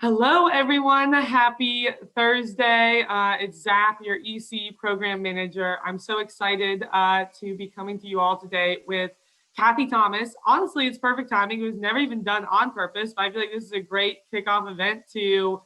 Hello, everyone. Happy Thursday. It's Zach, your EC program manager. I'm so excited to be coming to you all today with Kathy Thomas. Honestly, it's perfect timing. It was never even done on purpose, but I feel like this is a great kickoff event to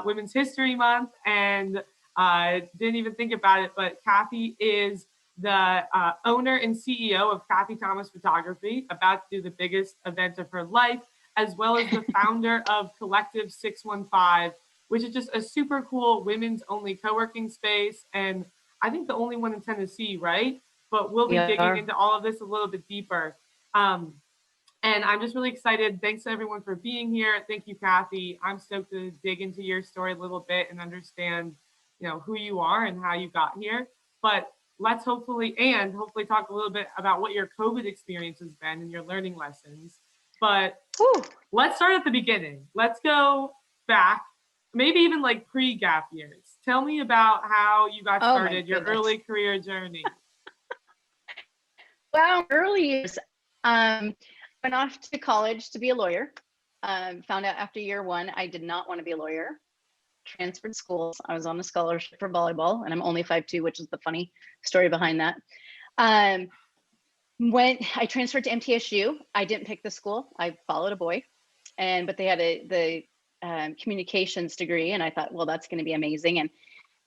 Women's History Month, and didn't even think about it, but Kathy is the owner and CEO of Kathy Thomas Photography, about to do the biggest event of her life, as well as the founder of Collective615, which is just a super cool women's only co-working space. And I think the only one in Tennessee, right? But we'll be digging into all of this a little bit deeper. And I'm just really excited. Thanks to everyone for being here. Thank you, Kathy. I'm stoked to dig into your story a little bit and understand, who you are and how you got here. But let's hopefully talk a little bit about what your COVID experience has been and your learning lessons. But let's start at the beginning. Let's go back, maybe even like pre-gap years. Tell me about how you got started, your early career journey. Well, early years, went off to college to be a lawyer. Found out after year one, I did not want to be a lawyer. Transferred schools. I was on a scholarship for volleyball, and I'm only 5'2", which is the funny story behind that. When I transferred to MTSU, I didn't pick the school. I followed a boy, but they had the communications degree, and I thought, well, that's going to be amazing. And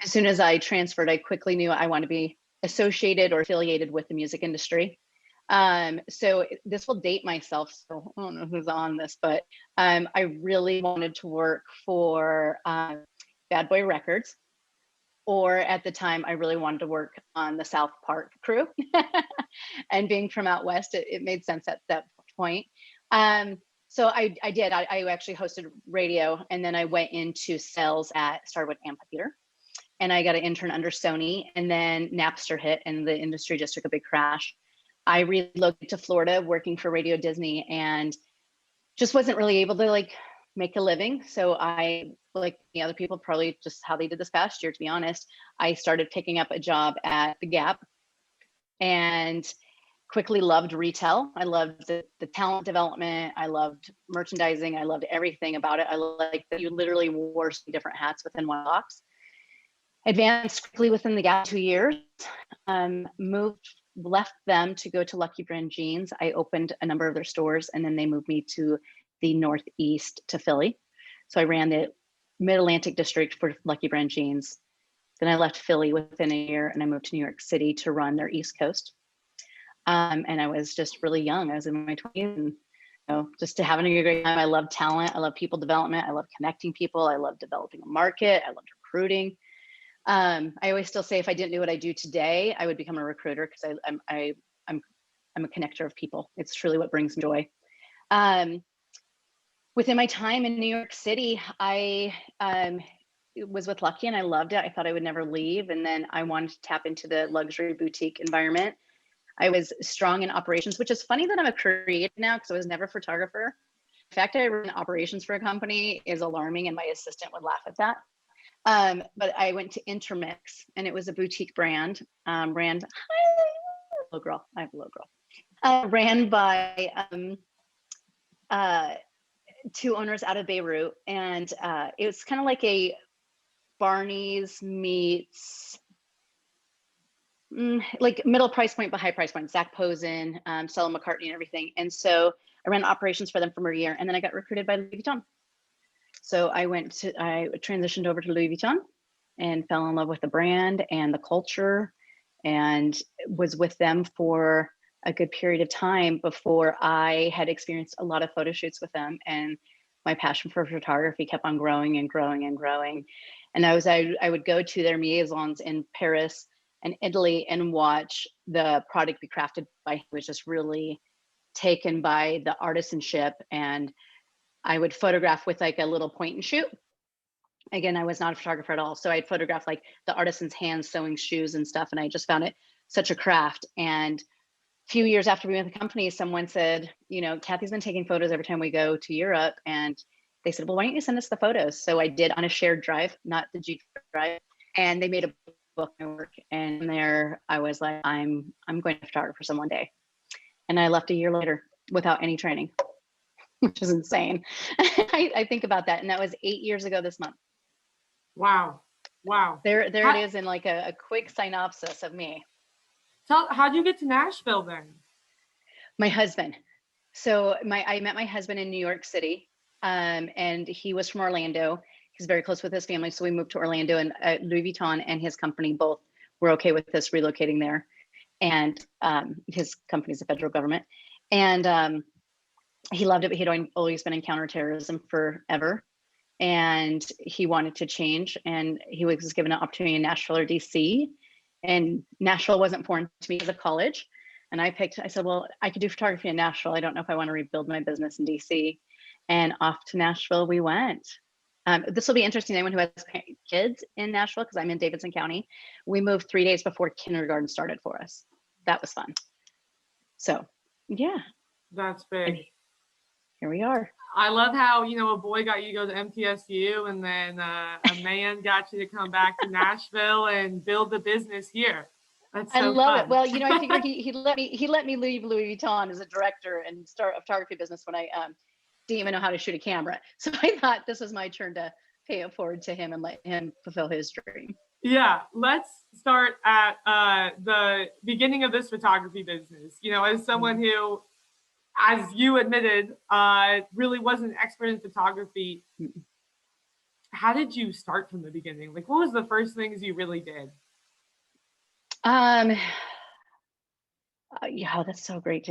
as soon as I transferred, I quickly knew I wanted to be associated or affiliated with the music industry. So this will date myself, so I don't know who's on this, but I really wanted to work for Bad Boy Records, or at the time, I really wanted to work on the South Park crew. And being from out west, it made sense at that point. So I did. I actually hosted radio, and then I went into sales started with Amphitheater, and I got an intern under Sony, and then Napster hit, and the industry just took a big crash. I relocated to Florida, working for Radio Disney, and just wasn't really able to make a living. So I, like the other people, probably just how they did this past year, to be honest, I started picking up a job at the Gap, and quickly loved retail. I loved the talent development. I loved merchandising. I loved everything about it. I liked that you literally wore some different hats within one box. Advanced quickly within the Gap 2 years, left them to go to Lucky Brand Jeans. I opened a number of their stores, and then they moved me to the Northeast to Philly. So I ran the Mid-Atlantic district for Lucky Brand Jeans. Then I left Philly within a year, and I moved to New York City to run their East Coast. And I was just really young. I was in my 20s, and just having a great time. I love talent. I love people development. I love connecting people. I love developing a market. I loved recruiting. I always still say if I didn't do what I do today, I would become a recruiter, because I'm a connector of people. It's truly what brings me joy. Within my time in New York City, I was with Lucky, and I loved it. I thought I would never leave. And then I wanted to tap into the luxury boutique environment. I was strong in operations, which is funny that I'm a creative now, because I was never a photographer. The fact that I ran operations for a company is alarming, and my assistant would laugh at that. But I went to INTERMIX, and it was a boutique brand, ran by two owners out of Beirut. And it was kind of like a Barney's meets like middle price point, but high price point, Zach Posen, Stella McCartney and everything. And so I ran operations for them for a year, and then I got recruited by Louis Vuitton. So I transitioned over to Louis Vuitton and fell in love with the brand and the culture, and was with them for a good period of time before I had experienced a lot of photo shoots with them. And my passion for photography kept on growing and growing and growing. And I would go to their maisons in Paris and Italy and watch the product be crafted by, was just really taken by the artisanship. And I would photograph with like a little point and shoot. Again, I was not a photographer at all. So I'd photograph like the artisan's hands sewing shoes and stuff. And I just found it such a craft. And a few years after we went to the company, someone said, Kathy's been taking photos every time we go to Europe. And they said, well, why don't you send us the photos? So I did on a shared drive, not the G drive. And they made a book my work. And there I was like, I'm going to photograph for some one day. And I left a year later without any training. which is insane. I think about that. And that was 8 years ago this month. Wow. Wow. There it is in like a quick synopsis of me. How'd you get to Nashville then? My husband. So I met my husband in New York City, and he was from Orlando. He's very close with his family. So we moved to Orlando, and Louis Vuitton and his company both were okay with us relocating there. And his company's the federal government. And he loved it, but he'd always been in counterterrorism forever. And he wanted to change, and he was given an opportunity in Nashville or DC. And Nashville wasn't foreign to me as a college. And I said, well, I could do photography in Nashville. I don't know if I want to rebuild my business in DC. And off to Nashville we went. This will be interesting. Anyone who has kids in Nashville, because I'm in Davidson County, we moved 3 days before kindergarten started for us. That was fun. So, yeah. That's big. And here we are. I love how, a boy got you to go to MTSU, and then a man got you to come back to Nashville and build the business here. That's so I love fun. it. Well, I figured he let me leave Louis Vuitton as a director and start a photography business when I didn't even know how to shoot a camera. So I thought this was my turn to pay it forward to him and let him fulfill his dream. Yeah, let's start at the beginning of this photography business. As someone who, as you admitted, really wasn't an expert in photography, how did you start from the beginning? Like, what was the first things you really did? Yeah, that's so great.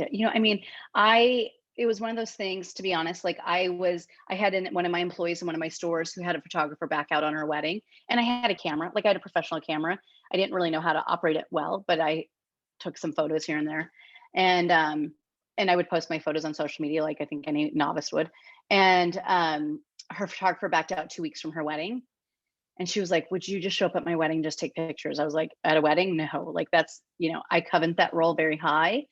It was one of those things, to be honest, like I had one of my employees in one of my stores who had a photographer back out on her wedding, and I had a camera, like I had a professional camera. I didn't really know how to operate it well, but I took some photos here and there. And I would post my photos on social media, like I think any novice would. And her photographer backed out 2 weeks from her wedding. And she was like, would you just show up at my wedding, just take pictures? I was like, at a wedding? No, like that's, I covet that role very high.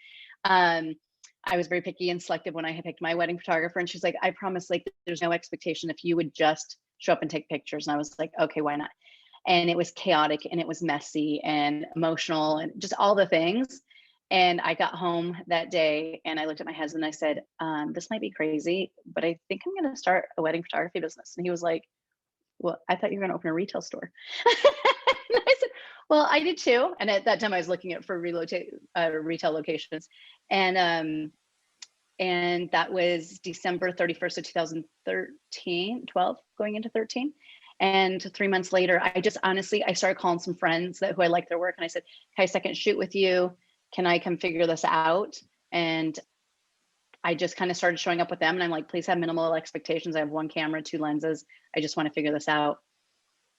I was very picky and selective when I had picked my wedding photographer. And she's like, I promise, like, there's no expectation if you would just show up and take pictures. And I was like, okay, why not? And it was chaotic and it was messy and emotional and just all the things. And I got home that day and I looked at my husband and I said, this might be crazy, but I think I'm going to start a wedding photography business. And he was like, well, I thought you were going to open a retail store. And I said, well, I did too. And at that time I was looking at for retail locations. And that was December 31st of 2013, 12, going into 13. And 3 months later, I started calling some friends who I like their work. And I said, can I second shoot with you? Can I come figure this out? And I just kind of started showing up with them. And I'm like, please have minimal expectations. I have one camera, 2 lenses. I just want to figure this out.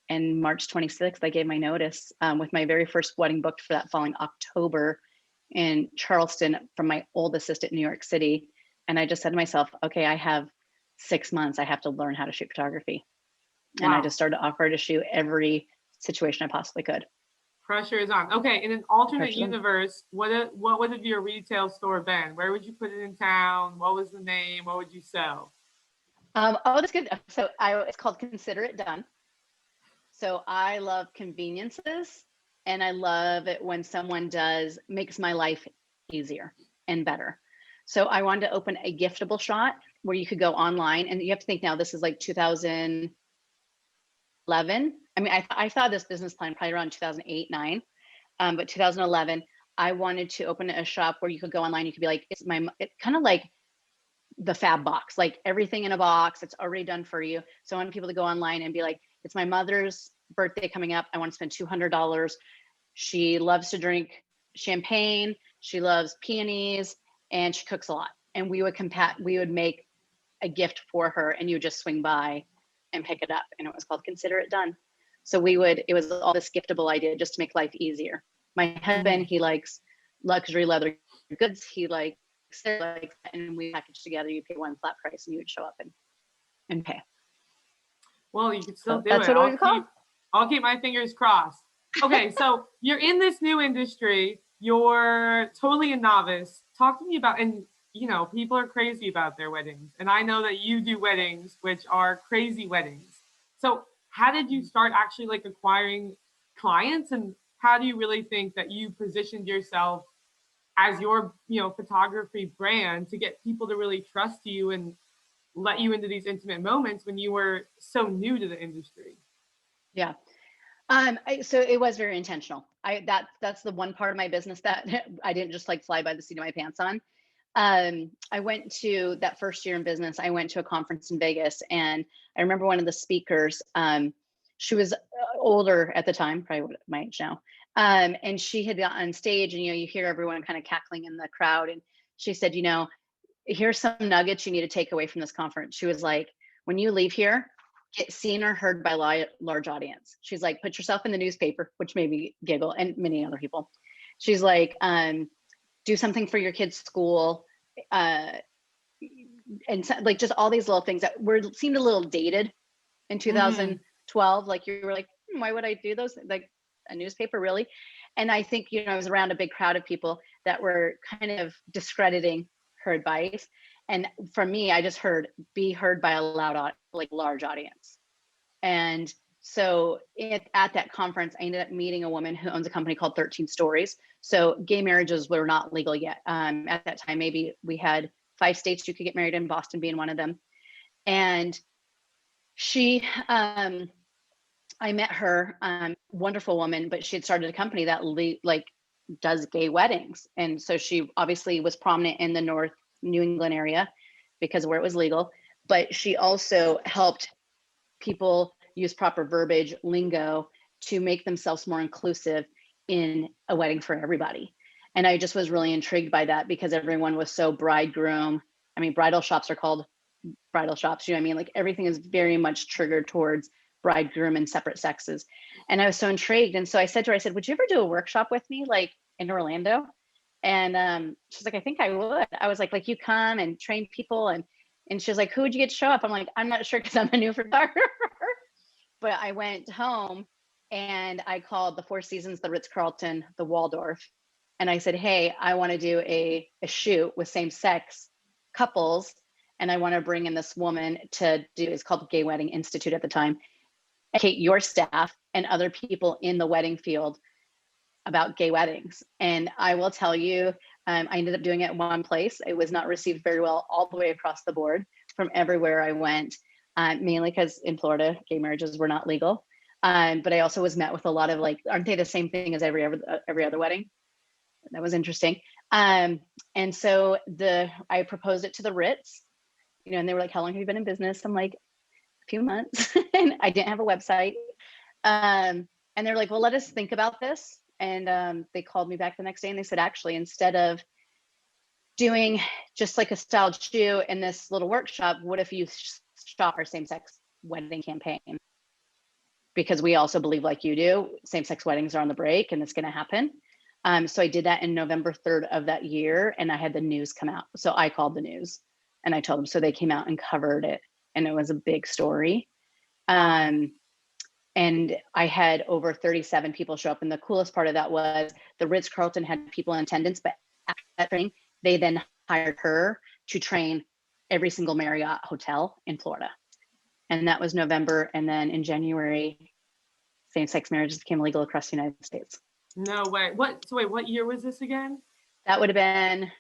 And March 26th, I gave my notice with my very first wedding booked for that following October in Charleston from my old assistant in New York City. And I just said to myself, okay, I have 6 months. I have to learn how to shoot photography. Wow. And I just started to offer to shoot every situation I possibly could. Pressure is on. Okay, in an alternate universe, what would have your retail store been? Where would you put it in town? What was the name? What would you sell? That's good. So it's called Consider It Done. So I love conveniences, and I love it when someone makes my life easier and better. So I wanted to open a giftable shop where you could go online, and you have to think now, this is like 2011. I mean, I thought this business plan probably around 2008, 9, but 2011, I wanted to open a shop where you could go online. You could be like, it's kind of like the fab box, like everything in a box. It's already done for you. So I want people to go online and be like, it's my mother's birthday coming up. I want to spend $200. She loves to drink champagne. She loves peonies, and she cooks a lot. And we would make a gift for her, and you would just swing by and pick it up. And it was called Consider It Done. So it was all this giftable idea just to make life easier. My husband, he likes luxury leather goods. He likes it, and we package together. You pay one flat price and you would show up and pay. Well, you could still do that's it. What it was called. I'll keep my fingers crossed. Okay, so you're in this new industry. You're totally a novice. Talk to me about, and people are crazy about their weddings. And I know that you do weddings, which are crazy weddings. So how did you start actually like acquiring clients, and how do you really think that you positioned yourself as your photography brand to get people to really trust you and let you into these intimate moments when you were so new to the industry? Yeah. So it was very intentional. That's the one part of my business that I didn't just like fly by the seat of my pants on. I went to that first year in business. I went to a conference in Vegas, and I remember one of the speakers. She was older at the time, probably my age now. And she had got on stage, and you hear everyone kind of cackling in the crowd. And she said, here's some nuggets you need to take away from this conference. She was like, when you leave here, get seen or heard by large audience. She's like, put yourself in the newspaper, which made me giggle, and many other people. She's like, do something for your kid's school, and so, like, just all these little things that seemed a little dated in 2012. Like, you were like, why would I do those? Like, a newspaper, really? And I think, I was around a big crowd of people that were kind of discrediting her advice. And for me, I just heard, be heard by a large audience. And so at that conference, I ended up meeting a woman who owns a company called 13 Stories. So gay marriages were not legal yet. At that time, maybe we had 5 states you could get married in, Boston being one of them. And she, I met her, wonderful woman, but she had started a company that does gay weddings. And so she obviously was prominent in the North New England area because of where it was legal, but she also helped people use proper verbiage, lingo, to make themselves more inclusive in a wedding for everybody. And I just was really intrigued by that because everyone was so bridegroom. I mean, bridal shops are called bridal shops, you know what I mean? Like, everything is very much triggered towards bridegroom and separate sexes. And I was so intrigued. And so I said to her, would you ever do a workshop with me, like in Orlando? And she's like, I think I would. I was like, you come and train people. And she was like, who would you get to show up? I'm like, I'm not sure, because I'm a new photographer. But I went home and I called the Four Seasons, the Ritz-Carlton, the Waldorf. And I said, hey, I want to do a shoot with same-sex couples. And I want to bring in this woman to do, it's called Gay Wedding Institute at the time, educate your staff and other people in the wedding field about gay weddings. And I will tell you, I ended up doing it in one place. It was not received very well all the way across the board from everywhere I went, mainly because in Florida, gay marriages were not legal. But I also was met with a lot of like, aren't they the same thing as every other wedding? That was interesting. And so I proposed it to the Ritz, and they were like, how long have you been in business? I'm like, a few months. And I didn't have a website. And they're like, well, let us think about this. And they called me back the next day and they said, actually, instead of doing just like a styled shoe in this little workshop, what if you shot our same-sex wedding campaign? Because we also believe, like you do, same-sex weddings are on the break and it's going to happen. So I did that in November 3rd of that year, and I had the news come out. So I called the news and I told them, so they came out and covered it, and it was a big story. And I had over 37 people show up. And the coolest part of that was the Ritz-Carlton had people in attendance, but after that training, they then hired her to train every single Marriott hotel in Florida. And that was November. And then in January, same-sex marriages became legal across the United States. No way. What year was this again? That would have been,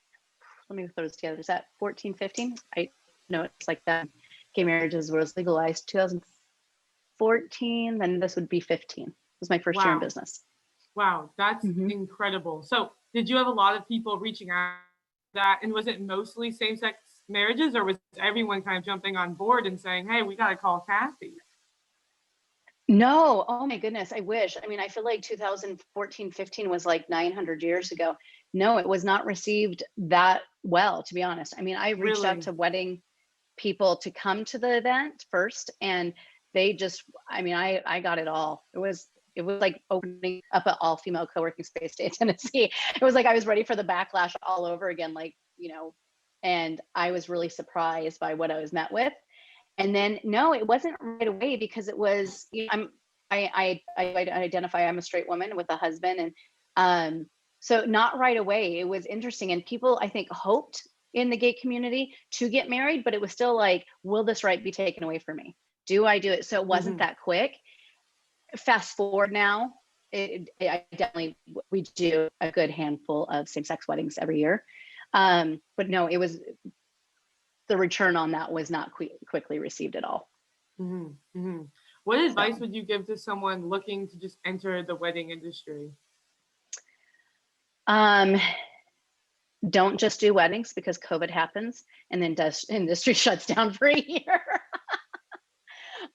let me throw this together. Is that 14, 15? I know it's like that. Gay marriages was legalized 2014, then this would be 15. It was my first year in business. Wow, that's incredible. So did you have a lot of people reaching out to that? And was it mostly same-sex marriages, or was everyone kind of jumping on board and saying, hey, we got to call Kathy? No, oh my goodness, I wish. I mean, I feel like 2014, 15 was like 900 years ago. No, it was not received that well, to be honest. I mean, I reached out to wedding people to come to the event first, and they just, I mean, I got it all. It was like opening up an all-female co-working space day in Tennessee. It was like I was ready for the backlash all over again, like, and I was really surprised by what I was met with. And then, no, it wasn't right away, because it was, I identify I'm a straight woman with a husband. And so not right away. It was interesting. And people, I think, hoped in the gay community to get married, but it was still like, will this right be taken away from me? Do I do it? So it wasn't that quick. Fast forward now, we do a good handful of same-sex weddings every year. But no, it was the return on that was not quickly received at all. Mm-hmm. Mm-hmm. What advice would you give to someone looking to just enter the wedding industry? Don't just do weddings because COVID happens and then industry shuts down for a year.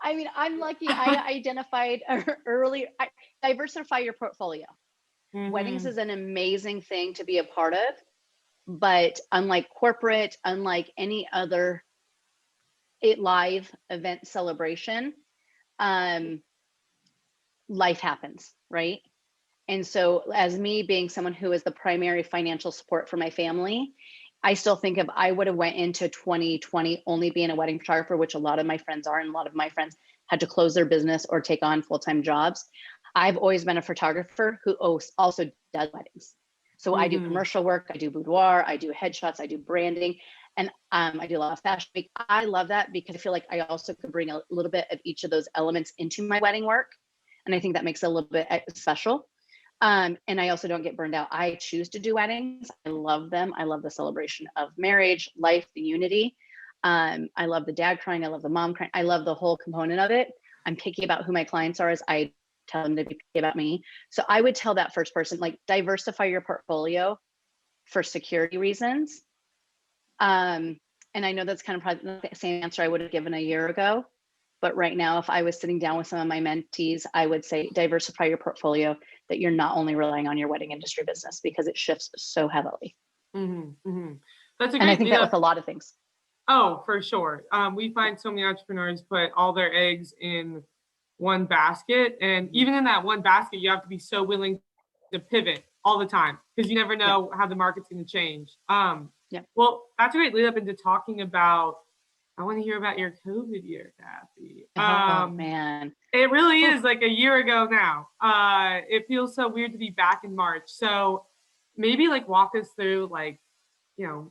I mean, I'm lucky I identified early, diversify your portfolio. Mm-hmm. Weddings is an amazing thing to be a part of, but unlike corporate, unlike any other live event celebration, life happens, right? And so as me being someone who is the primary financial support for my family, I still think if I would have went into 2020 only being a wedding photographer, which a lot of my friends are, and a lot of my friends had to close their business or take on full-time jobs. I've always been a photographer who also does weddings. So I do commercial work, I do boudoir, I do headshots, I do branding, and I do a lot of fashion week. I love that because I feel like I also could bring a little bit of each of those elements into my wedding work. And I think that makes it a little bit special. And I also don't get burned out. I choose to do weddings. I love them. I love the celebration of marriage, life, the unity. I love the dad crying. I love the mom crying. I love the whole component of it. I'm picky about who my clients are as I tell them to be picky about me. So I would tell that first person, like, diversify your portfolio for security reasons. And I know that's kind of probably not the same answer I would have given a year ago. But right now, if I was sitting down with some of my mentees, I would say diversify your portfolio, that you're not only relying on your wedding industry business because it shifts so heavily. Mm-hmm. Mm-hmm. That's a great. And I think that with a lot of things. Oh, for sure. We find so many entrepreneurs put all their eggs in one basket. And even in that one basket, you have to be so willing to pivot all the time because you never know how the market's going to change. Well, that's a great lead up into talking about, I want to hear about your COVID year, Kathy. Oh, man. It really is like a year ago now. It feels so weird to be back in March. So maybe like walk us through, like, you know,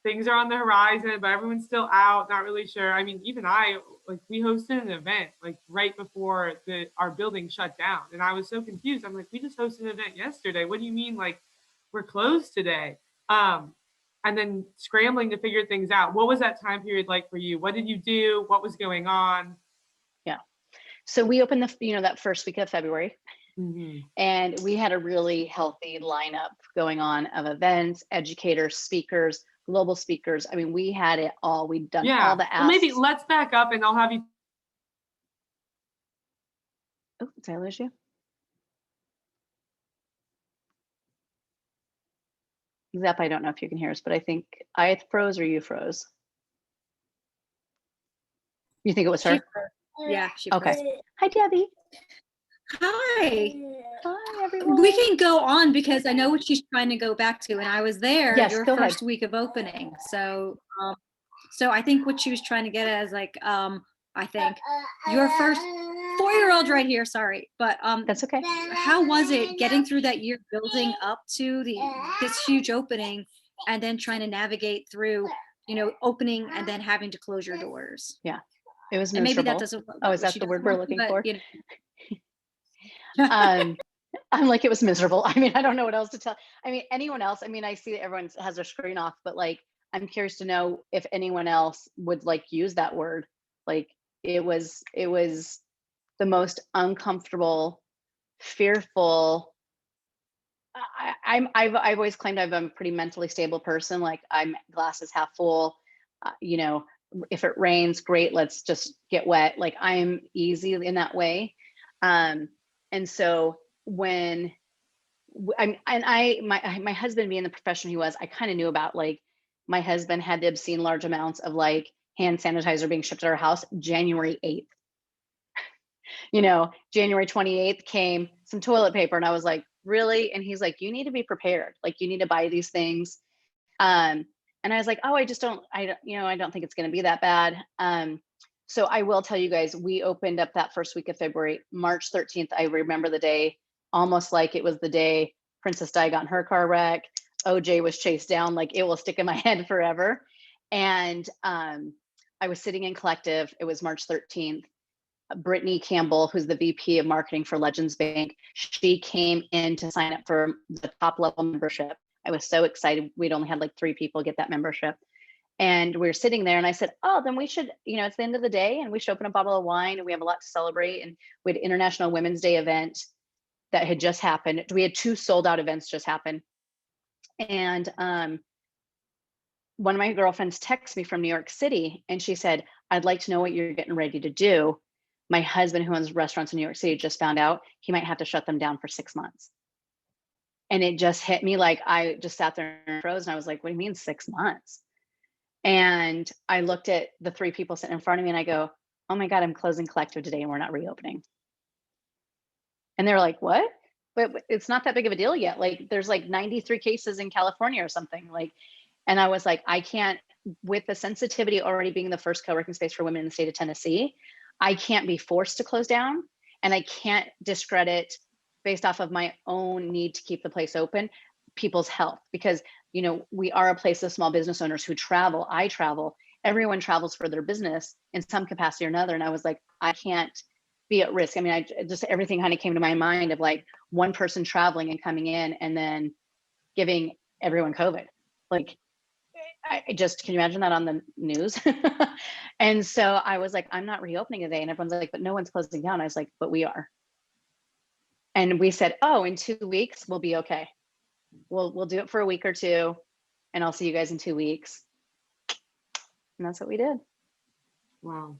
things are on the horizon, but everyone's still out, not really sure. I mean, even we hosted an event like right before our building shut down. And I was so confused. I'm like, we just hosted an event yesterday. What do you mean, like, we're closed today? And then scrambling to figure things out. What was that time period like for you? What did you do? What was going on? Yeah. So we opened that first week of February. Mm-hmm. And we had a really healthy lineup going on of events, educators, speakers, global speakers. I mean, we had it all. We'd done all the asks. Well, maybe let's back up and I'll have you. Oh, did I lose you? Zep, I don't know if you can hear us, but I think I froze or you froze. You think it was her? Yeah, she okay. froze. Hi, Debbie. Hi. Hi, everyone. We can go on because I know what she's trying to go back to, and I was there your first week of opening. So, so I think what she was trying to get at is like, I think your first 4-year-old right here. Sorry, but that's okay. How was it getting through that year, building up to this huge opening, and then trying to navigate through, opening and then having to close your doors? Yeah, it was miserable. And maybe that doesn't. Oh, is that the word we're looking for? I'm like, it was miserable. I mean, I don't know what else to tell. I mean, anyone else? I mean, I see that everyone has their screen off, but like, I'm curious to know if anyone else would like use that word. Like, it was the most uncomfortable, fearful. I've always claimed I'm a pretty mentally stable person. Like, I'm glasses half full. If it rains, great, let's just get wet. Like, I'm easy in that way. And so when my husband being the professional he was, I kind of knew about, like, my husband had the obscene large amounts of like hand sanitizer being shipped to our house January 8th. January 28th came some toilet paper, and I was like, really? And he's like, you need to be prepared. Like, you need to buy these things. And I was like, oh, I don't think it's going to be that bad. So I will tell you guys, we opened up that first week of February, March 13th. I remember the day almost like it was the day Princess Di got in her car wreck. OJ was chased down. Like, it will stick in my head forever. And I was sitting in Collective. It was March 13th. Brittany Campbell, who's the VP of marketing for Legends Bank, she came in to sign up for the top level membership. I was so excited. We'd only had like 3 people get that membership. And we were sitting there and I said, oh, then we should, it's the end of the day and we should open a bottle of wine and we have a lot to celebrate. And we had International Women's Day event that had just happened. We had 2 sold out events just happen. And one of my girlfriends texted me from New York City and she said, I'd like to know what you're getting ready to do. My husband, who owns restaurants in New York City, just found out he might have to shut them down for 6 months. And it just hit me, like, I just sat there and froze. And I was like, what do you mean 6 months? And I looked at the 3 people sitting in front of me and I go, oh my God, I'm closing Collective today and we're not reopening. And they're like, what? But it's not that big of a deal yet. Like, there's like 93 cases in California or something. Like, and I was like, I can't, with the sensitivity already being the first co-working space for women in the state of Tennessee, I can't be forced to close down, and I can't discredit, based off of my own need to keep the place open, people's health, because we are a place of small business owners who travel. I travel. Everyone travels for their business in some capacity or another. And I was like, I can't be at risk. I mean, I just, everything kind of came to my mind of like one person traveling and coming in and then giving everyone COVID. Like, I just, can you imagine that on the news? And so I was like, I'm not reopening today. And everyone's like, but no one's closing down. I was like, but we are. And we said, oh, in 2 weeks, we'll be okay. We'll do it for a week or 2 and I'll see you guys in 2 weeks. And that's what we did. Wow.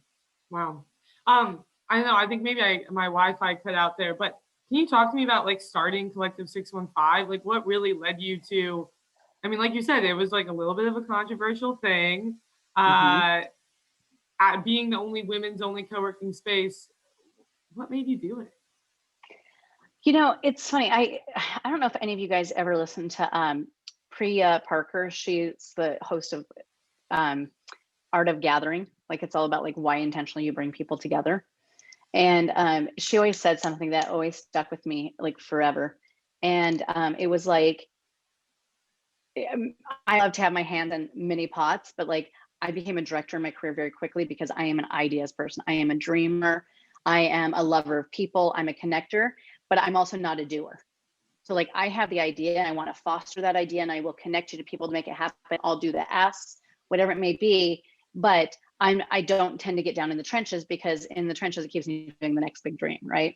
I know, I think maybe my Wi-Fi cut out there, but can you talk to me about like starting Collective615? Like what really led you to, I mean, like you said, it was like a little bit of a controversial thing. Being the only women's only co-working space, what made you do it? It's funny. I don't know if any of you guys ever listened to Priya Parker. She's the host of Art of Gathering. Like, it's all about like why intentionally you bring people together. And she always said something that always stuck with me like forever. And it was like, I love to have my hand in many pots, but like I became a director in my career very quickly because I am an ideas person. I am a dreamer. I am a lover of people. I'm a connector, but I'm also not a doer. So like I have the idea and I want to foster that idea and I will connect you to people to make it happen. I'll do the asks, whatever it may be, but I don't tend to get down in the trenches, because in the trenches, it keeps me doing the next big dream, right?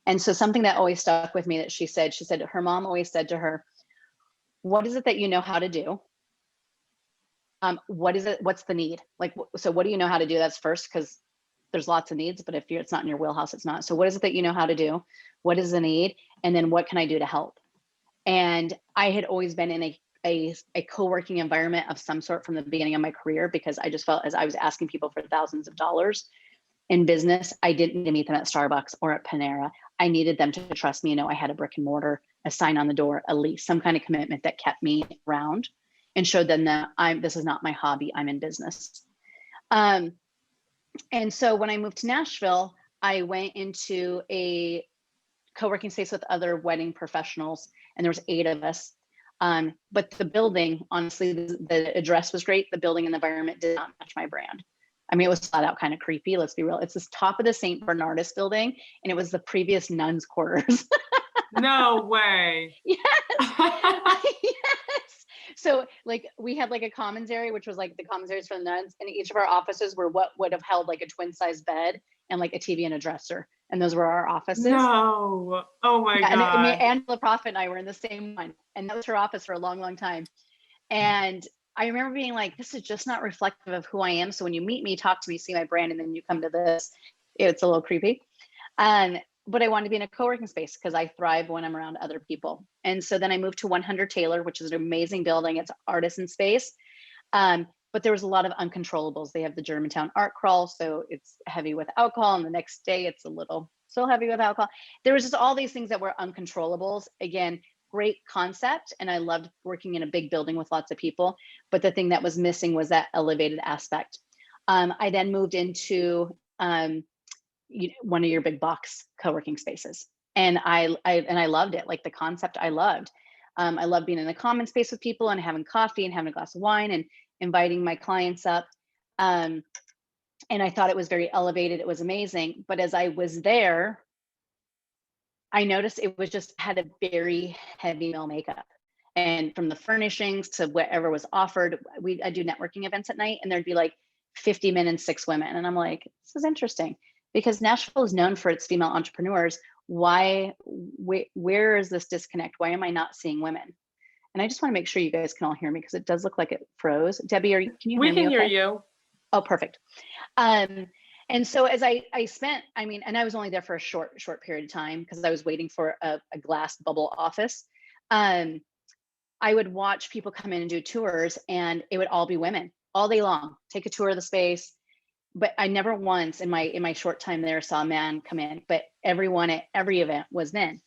And so something that always stuck with me that she said her mom always said to her, what is it that you know how to do? What is it? What's the need? Like, so what do you know how to do? That's first, because there's lots of needs, but if it's not in your wheelhouse, it's not. So what is it that you know how to do? What is the need? And then what can I do to help? And I had always been in a co-working environment of some sort from the beginning of my career, because I just felt as I was asking people for thousands of dollars in business, I didn't need to meet them at Starbucks or at Panera. I needed them to trust me. I had a brick and mortar, a sign on the door, a lease, some kind of commitment that kept me around and showed them that this is not my hobby, I'm in business. And so when I moved to Nashville, I went into a co-working space with other wedding professionals, and there was 8 of us. But the building, honestly, the address was great. The building and the environment did not match my brand. I mean, it was flat out kind of creepy. Let's be real. It's this top of the St. Bernardus building, and it was the previous nuns' quarters. No way. Yes. Yes. So like we had like a commons area, which was like the commons areas for the nuns, and each of our offices were what would have held like a twin size bed and like a TV and a dresser. And those were our offices. No. Oh my God. And Angela Prophet and I were in the same one. And that was her office for a long, long time. And I remember being like, this is just not reflective of who I am. So when you meet me, talk to me, see my brand, and then you come to this, it's a little creepy. But I wanted to be in a co-working space because I thrive when I'm around other people. And so then I moved to 100 Taylor, which is an amazing building. It's artisan space. But there was a lot of uncontrollables. They have the Germantown art crawl, so it's heavy with alcohol. And the next day it's a little still heavy with alcohol. There was just all these things that were uncontrollables. Again, great concept. And I loved working in a big building with lots of people. But the thing that was missing was that elevated aspect. I then moved into one of your big box co-working spaces. And I loved it. Like the concept I loved. I love being in a common space with people and having coffee and having a glass of wine and inviting my clients up. And I thought it was very elevated. It was amazing. But as I was there, I noticed it was just had a very heavy male makeup. And from the furnishings to whatever was offered, I do networking events at night, and there'd be like 50 men and 6 women. And I'm like, this is interesting, because Nashville is known for its female entrepreneurs. Where is this disconnect? Why am I not seeing women? And I just want to make sure you guys can all hear me, because it does look like it froze. Debbie, can you hear me? We can hear okay? you. Oh, perfect. And so as I spent, and I was only there for a short period of time because I was waiting for a glass bubble office. I would watch people come in and do tours, and it would all be women all day long, take a tour of the space. But I never once in my short time there saw a man come in, but everyone at every event was men.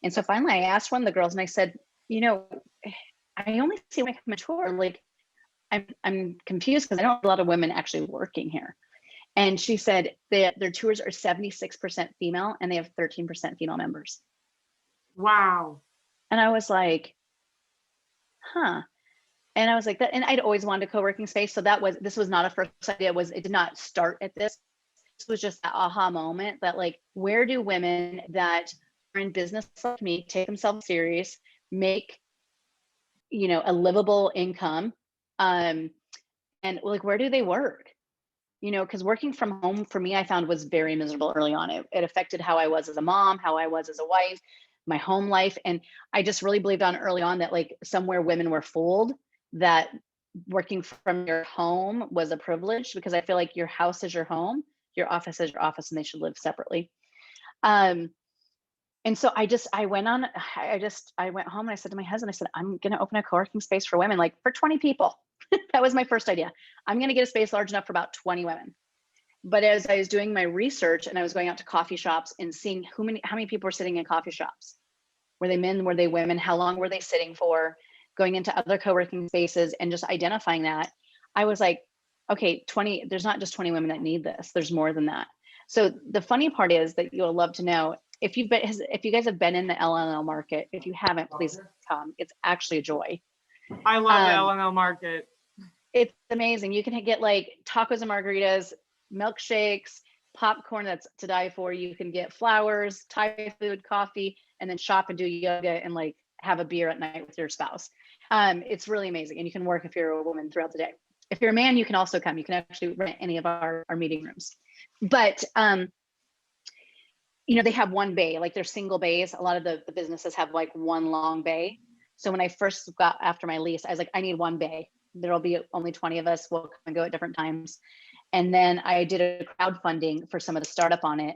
And so finally I asked one of the girls, and I said, I only see women come to tour. Like, I'm confused because I don't have a lot of women actually working here. And she said that their tours are 76% female, and they have 13% female members. Wow. And I was like, huh. And I was like, that, and I'd always wanted a co-working space. So this was not a first idea. It did not start at this. This was just that aha moment that, like, where do women that are in business like me take themselves serious, make, a livable income, and like, where do they work? Because working from home for me, I found, was very miserable early on. It affected how I was as a mom, how I was as a wife, my home life. And I just really believed early on that, like, somewhere women were fooled, that working from your home was a privilege, because I feel like your house is your home, your office is your office, and they should live separately. And so I went home, and I said to my husband, I said, I'm going to open a co-working space for women, like for 20 people. That was my first idea. I'm going to get a space large enough for about 20 women. But as I was doing my research, and I was going out to coffee shops and seeing how many people were sitting in coffee shops. Were they men? Were they women? How long were they sitting for? Going into other co-working spaces and just identifying that, I was like, okay, 20, there's not just 20 women that need this. There's more than that. So the funny part is that you'll love to know, if you guys have been in the LNL market, if you haven't, please come. It's actually a joy. I love the LNL market. It's amazing. You can get like tacos and margaritas, milkshakes, popcorn that's to die for. You can get flowers, Thai food, coffee, and then shop and do yoga and like have a beer at night with your spouse. It's really amazing. And you can work if you're a woman throughout the day. If you're a man, you can also come. You can actually rent any of our meeting rooms. But, they have one bay, like they're single bays. A lot of the businesses have like one long bay. So when I first got after my lease, I was like, I need one bay. There'll be only 20 of us. We'll come and go at different times. And then I did a crowdfunding for some of the startup on it.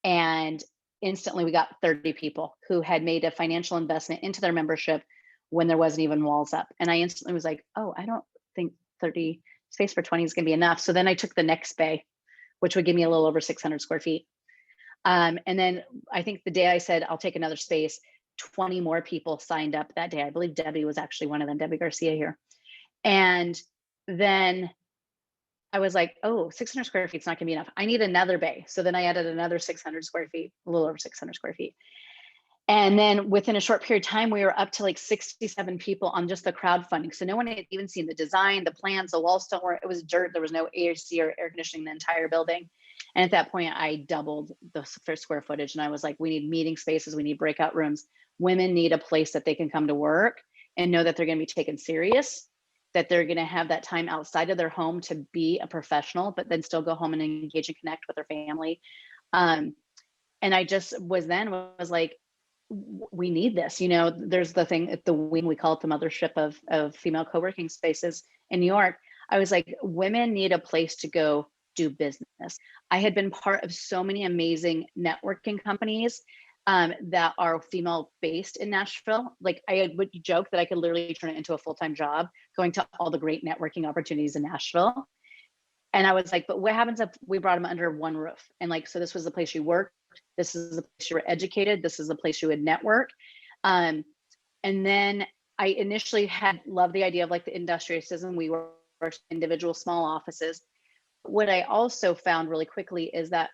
And instantly we got 30 people who had made a financial investment into their membership when there wasn't even walls up. And I instantly was like, oh, I don't think 30 space for 20 is going to be enough. So then I took the next bay, which would give me a little over 600 square feet. And then I think the day I said, I'll take another space, 20 more people signed up that day. I believe Debbie was actually one of them, Debbie Garcia here. And then I was like, oh, 600 square feet is not going to be enough. I need another bay. So then I added another 600 square feet, a little over 600 square feet. And then within a short period of time, we were up to like 67 people on just the crowdfunding. So no one had even seen the design, the plans, the walls don't work. It was dirt. There was no AC or air conditioning in the entire building. And at that point, I doubled the square footage. And I was like, we need meeting spaces. We need breakout rooms. Women need a place that they can come to work and know that they're going to be taken serious, that they're going to have that time outside of their home to be a professional, but then still go home and engage and connect with their family. And I just was like, we need this. There's the thing at the wing, we call it the mothership of female co-working spaces in New York. I was like, women need a place to go do business. I had been part of so many amazing networking companies that are female based in Nashville. Like, I would joke that I could literally turn it into a full-time job, going to all the great networking opportunities in Nashville. And I was like, but what happens if we brought them under one roof? And like, so this was the place you worked. This is the place you were educated. This is the place you would network. And then I initially had loved the idea of like the industrialism. We were individual small offices. What I also found really quickly is that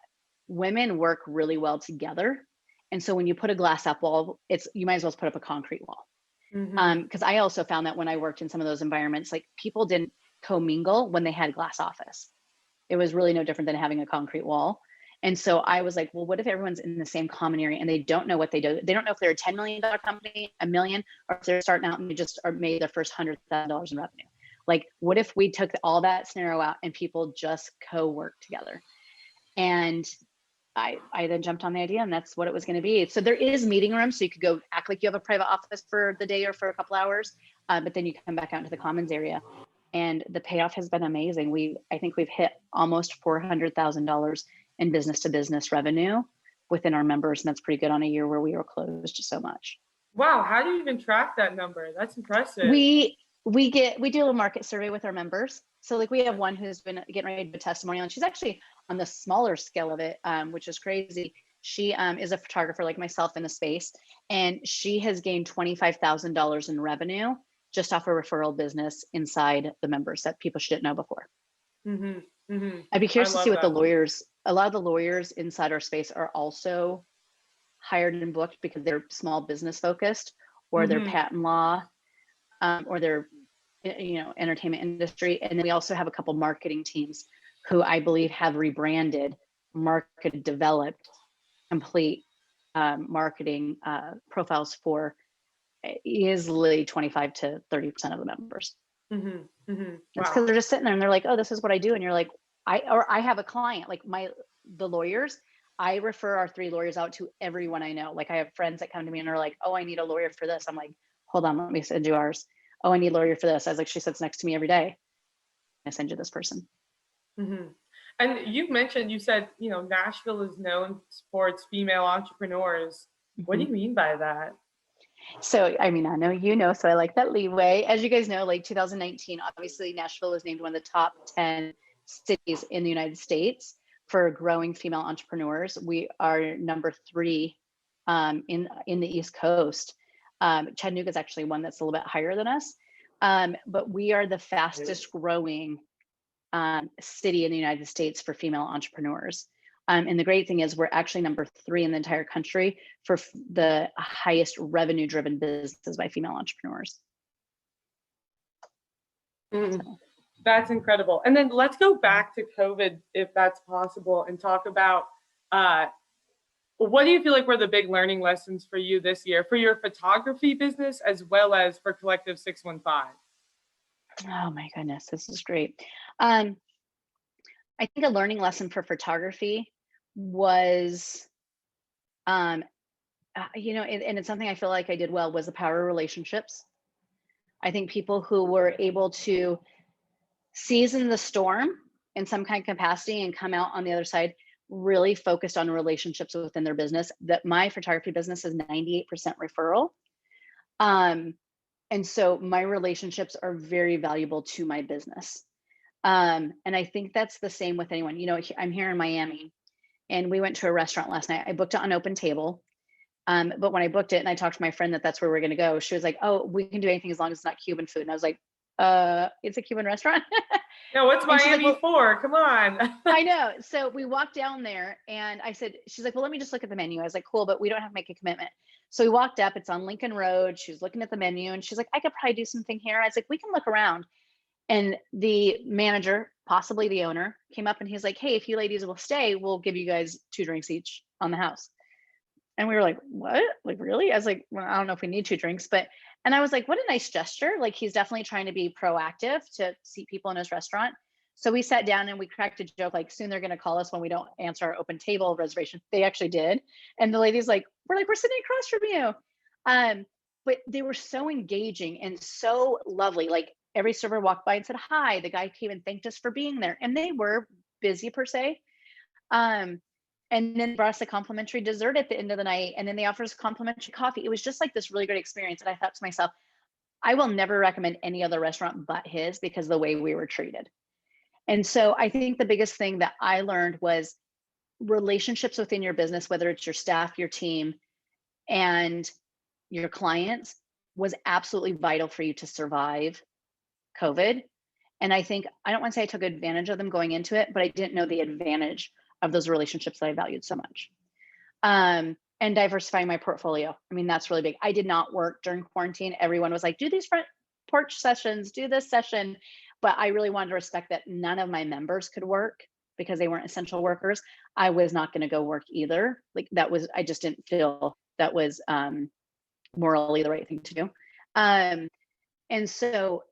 women work really well together. And so when you put a glass up wall, you might as well put up a concrete wall. Because I also found that when I worked in some of those environments, like, people didn't commingle when they had glass office. It was really no different than having a concrete wall. And so I was like, well, what if everyone's in the same common area and they don't know what they do? They don't know if they're a $10 million company, a million, or if they're starting out and they just are made their first $100,000 in revenue. Like, what if we took all that scenario out and people just co-work together? And I then jumped on the idea, and that's what it was going to be. So there is meeting rooms, so you could go act like you have a private office for the day or for a couple hours, but then you come back out into the commons area. And the payoff has been amazing. I think we've hit almost $400,000 in business to business revenue within our members. And that's pretty good on a year where we were closed so much. Wow. How do you even track that number? That's impressive. We do a little market survey with our members. So like we have one who's been getting ready to do a testimonial, and she's actually on the smaller scale of it, which is crazy. She is a photographer like myself in the space, and she has gained $25,000 in revenue just off a referral business inside the members that people shouldn't know before. Mm-hmm. Mm-hmm. I'd be curious to see what the lawyers, a lot of the lawyers inside our space are also hired and booked because they're small business focused, or they're patent law, or they're, entertainment industry. And then we also have a couple marketing teams who I believe have rebranded, marketed, developed complete marketing profiles for easily 25 to 30% of the members. Mm-hmm. Mm-hmm. It's because they're just sitting there and they're like, oh, this is what I do. And you're like, I have a client, like the lawyers, I refer our 3 lawyers out to everyone I know. Like I have friends that come to me and are like, oh, I need a lawyer for this. I'm like, hold on, let me send you ours. Oh, I need a lawyer for this. I was like, she sits next to me every day. I send you this person. Mm-hmm. And you said, Nashville is known for its female entrepreneurs. Mm-hmm. What do you mean by that? So, I mean, I know, so I like that leeway. As you guys know, like 2019, obviously Nashville was named one of the top 10 cities in the United States for growing female entrepreneurs. We are number 3 in the East Coast. Chattanooga is actually one that's a little bit higher than us. But we are the fastest growing city in the United States for female entrepreneurs. And the great thing is we're actually number 3 in the entire country for the highest revenue driven businesses by female entrepreneurs. So. That's incredible. And then let's go back to COVID, if that's possible, and talk about what do you feel like were the big learning lessons for you this year for your photography business as well as for Collective615? Oh my goodness, this is great. I think a learning lesson for photography was, and it's something I feel like I did well, was the power of relationships. I think people who were able to season the storm in some kind of capacity and come out on the other side really focused on relationships within their business. That my photography business is 98% referral. And so my relationships are very valuable to my business. And I think that's the same with anyone. I'm here in Miami and we went to a restaurant last night. I booked it on Open Table. But when I booked it and I talked to my friend that's where we're going to go, she was like, oh, we can do anything as long as it's not Cuban food. And I was like, it's a Cuban restaurant. No, what's Miami like, for? Come on. I know. So we walked down there and she's like, well, let me just look at the menu. I was like, cool, but we don't have to make a commitment. So we walked up, it's on Lincoln Road. She was looking at the menu and she's like, I could probably do something here. I was like, we can look around. And the manager, possibly the owner, came up and he's like, hey, if you ladies will stay, we'll give you guys 2 drinks each on the house. And we were like, what? Like, really? I was like, well, I don't know if we need 2 drinks, and I was like, what a nice gesture. Like, he's definitely trying to be proactive to seat people in his restaurant. So we sat down and we cracked a joke, like, soon they're going to call us when we don't answer our Open Table reservation. They actually did. And the lady's like, we're sitting across from you. But they were so engaging and so lovely. Like, every server walked by and said, hi. The guy came and thanked us for being there. And they were busy per se. And then brought us a complimentary dessert at the end of the night. And then they offered us complimentary coffee. It was just like this really great experience. And I thought to myself, I will never recommend any other restaurant but his because of the way we were treated. And so I think the biggest thing that I learned was relationships within your business, whether it's your staff, your team, and your clients, was absolutely vital for you to survive COVID. And I think, I don't want to say I took advantage of them going into it, but I didn't know the advantage of those relationships that I valued so much. And diversifying my portfolio. I mean, that's really big. I did not work during quarantine. Everyone was like, do these front porch sessions, do this session. But I really wanted to respect that none of my members could work because they weren't essential workers, I was not going to go work either. Like I just didn't feel that was morally the right thing to do. And so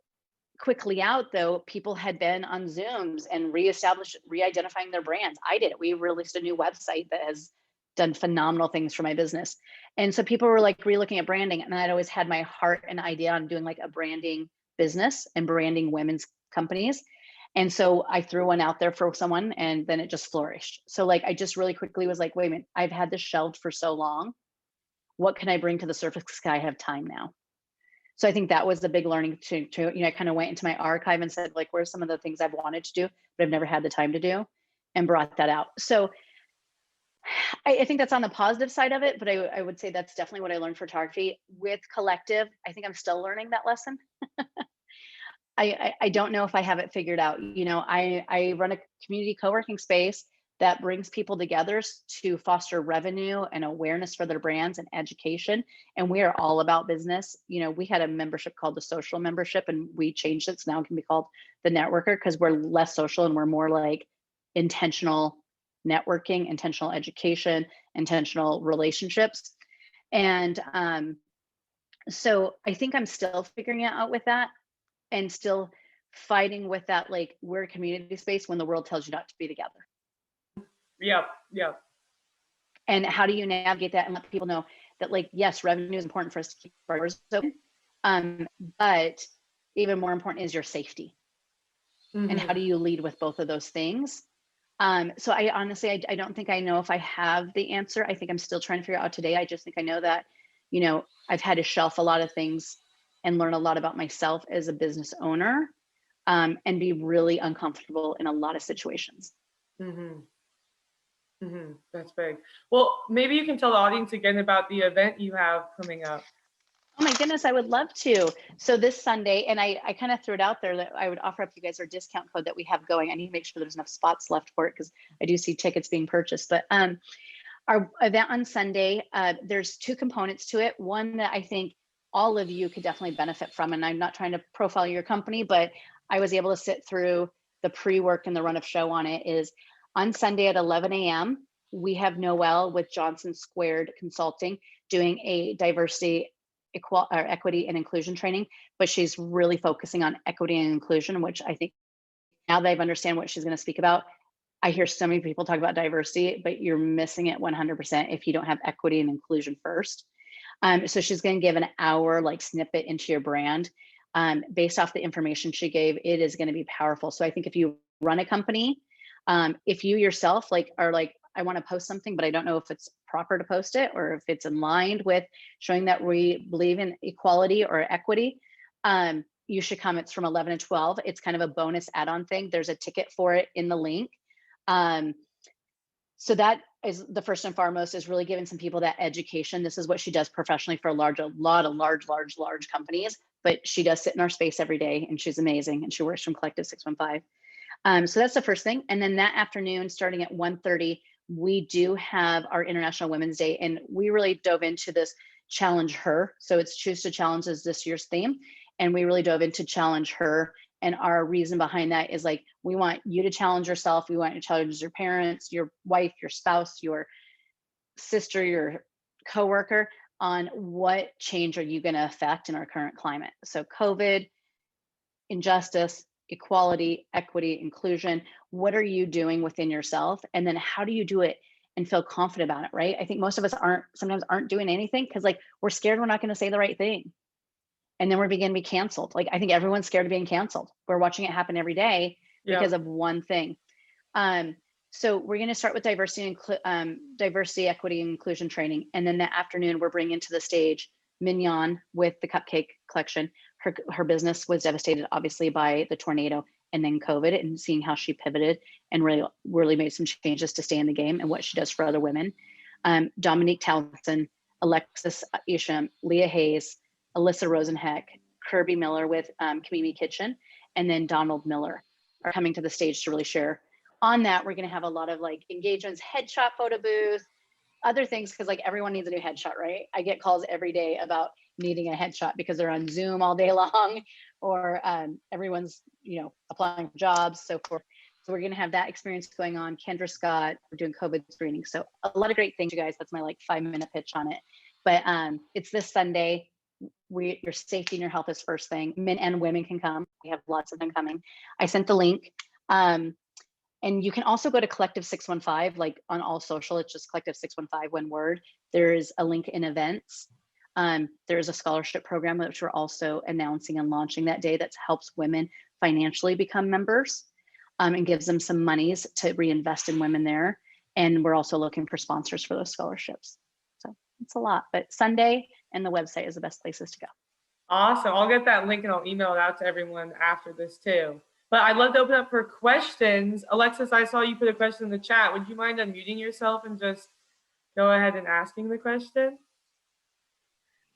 quickly out though, people had been on Zooms and re-identifying their brands. I did it. We released a new website that has done phenomenal things for my business. And so people were like re-looking at branding, and I'd always had my heart and idea on doing like a branding business and branding women's companies. And so I threw one out there for someone, and then it just flourished. So like, I just really quickly was like, wait a minute, I've had this shelved for so long. What can I bring to the surface? Because I have time now. So I think that was the big learning to I kind of went into my archive and said, like, where's some of the things I've wanted to do, but I've never had the time to do, and brought that out. So I think that's on the positive side of it, but I would say that's definitely what I learned photography. With Collective, I think I'm still learning that lesson. I don't know if I have it figured out. I run a community co-working space that brings people together to foster revenue and awareness for their brands and education. And we are all about business. We had a membership called the social membership, and we changed it. So now it can be called the networker, because we're less social and we're more like intentional networking, intentional education, intentional relationships. And so I think I'm still figuring it out with that, and still fighting with that, like, we're a community space when the world tells you not to be together. Yeah. And how do you navigate that and let people know that, like, yes, revenue is important for us to keep our doors open, but even more important is your safety. And how do you lead with both of those things? So I honestly, I don't think I know if I have the answer. I think I'm still trying to figure out today. I just think I know that, I've had to shelf a lot of things and learn a lot about myself as a business owner, and be really uncomfortable in a lot of situations. That's big. Well, maybe you can tell the audience again about the event you have coming up. Oh my goodness, I would love to. So this Sunday, and I kind of threw it out there that I would offer up you guys our discount code that we have going. I need to make sure there's enough spots left for it, because I do see tickets being purchased. But our event on Sunday, there's two components to it. One that I think all of you could definitely benefit from, and I'm not trying to profile your company, but I was able to sit through the pre-work and the run of show on it, is on Sunday at 11 a.m., we have Noelle with Johnson Squared Consulting doing a diversity, equity and inclusion training, but she's really focusing on equity and inclusion, which I think now that I understand what she's going to speak about, I hear so many people talk about diversity, but you're missing it 100% if you don't have equity and inclusion first. So she's going to give an hour like snippet into your brand. Based off the information she gave, it is going to be powerful. So I think if you run a company, if you yourself are like, I want to post something, but I don't know if it's proper to post it or if it's in line with showing that we believe in equality or equity, you should come. It's from 11 to 12. It's kind of a bonus add-on thing. There's a ticket for it in the link. So that is the first and foremost, is really giving some people that education. This is what she does professionally for a lot of large companies, but she does sit in our space every day, and she's amazing. And she works from Collective615. So that's the first thing. And then that afternoon, starting at 1:30, we do have our International Women's Day. And we really dove into this challenge her. So it's Choose to Challenge is this year's theme. And we really dove into challenge her. And our reason behind that is like, we want you to challenge yourself. We want you to challenge your parents, your wife, your spouse, your sister, your coworker, on what change are you going to affect in our current climate. So COVID, injustice, equality, equity, inclusion, what are you doing within yourself? And then how do you do it and feel confident about it, right? I think most of us sometimes aren't doing anything because like we're scared we're not going to say the right thing. And then we're beginning to be canceled. Like I think everyone's scared of being canceled. We're watching it happen every day because of one thing. So we're going to start with diversity, equity, and inclusion training. And then that afternoon, we're bringing to the stage Mignon with the Cupcake Collection. Her business was devastated, obviously, by the tornado and then COVID, and seeing how she pivoted and really made some changes to stay in the game and what she does for other women. Dominique Townsend, Alexis Isham, Leah Hayes, Alyssa Rosenheck, Kirby Miller with Community Kitchen, and then Donald Miller are coming to the stage to really share. On that, we're going to have a lot of like engagements, headshot photo booth, other things, because like everyone needs a new headshot, right? I get calls every day about needing a headshot because they're on Zoom all day long, or everyone's applying for jobs, so forth. So we're going to have that experience going on. Kendra Scott, we're doing COVID screening. So a lot of great things, you guys. That's my like 5-minute pitch on it. But it's this Sunday. Your safety and your health is first thing. Men and women can come. We have lots of them coming. I sent the link. And you can also go to Collective615, like on all social, it's just Collective615, one word. There's a link in events. There's a scholarship program which we're also announcing and launching that day that helps women financially become members and gives them some monies to reinvest in women there. And we're also looking for sponsors for those scholarships. So it's a lot, but Sunday and the website is the best places to go. Awesome. I'll get that link and I'll email it out to everyone after this too. But I'd love to open up for questions. Alexis, I saw you put a question in the chat. Would you mind unmuting yourself and just go ahead and asking the question?